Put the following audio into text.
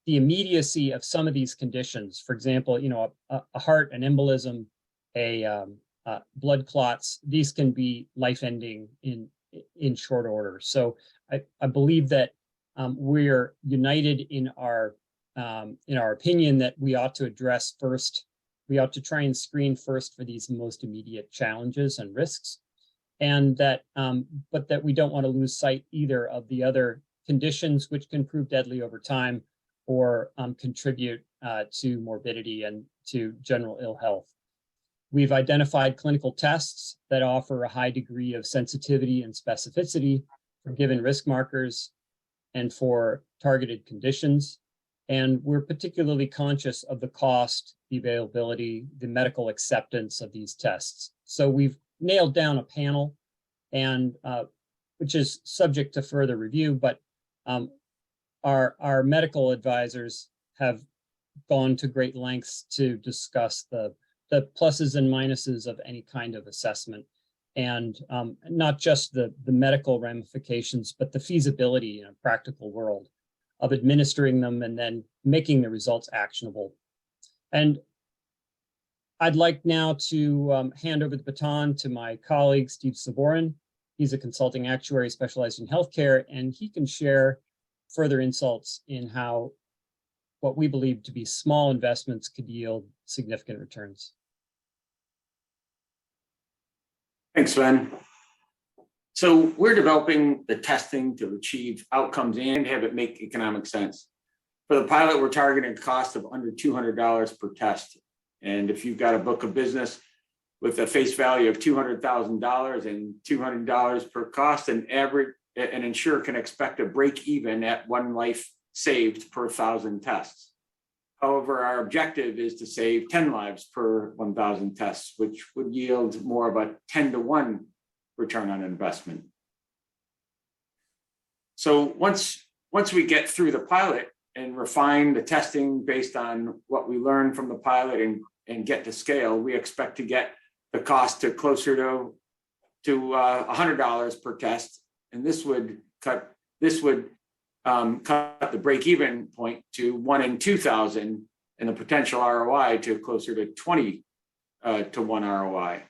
the immediacy of some of these conditions, for example, a heart, an embolism, blood clots, these can be life-ending in short order. So I believe that we're united in our opinion that we ought to address first. We ought to try and screen first for these most immediate challenges and risks, and that but that we don't want to lose sight either of the other conditions which can prove deadly over time or contribute to morbidity and to general ill health. We've identified clinical tests that offer a high degree of sensitivity and specificity for given risk markers and for targeted conditions. And we're particularly conscious of the cost, the availability, the medical acceptance of these tests. So we've nailed down a panel, and which is subject to further review, but our medical advisors have gone to great lengths to discuss the pluses and minuses of any kind of assessment, and not just the medical ramifications, but the feasibility in a practical world of administering them and then making the results actionable. And I'd like now to hand over the baton to my colleague, Steve Saborin. He's a consulting actuary specialized in healthcare, and he can share further insights in how what we believe to be small investments could yield significant returns. Thanks, Sven. So we're developing the testing to achieve outcomes and have it make economic sense. For the pilot, we're targeting a cost of under $200 per test. And if you've got a book of business with a face value of $200,000 and $200 per cost, an insurer can expect a break even at 1 life saved per 1,000 tests. However, our objective is to save 10 lives per 1,000 tests, which would yield more of a 10-to-1 return on investment. So once we get through the pilot and refine the testing based on what we learn from the pilot and get to scale, we expect to get the cost to closer to $100 per test, and this would cut the break-even point to 1 in 2,000, and the potential ROI to closer to 20 to 1 ROI.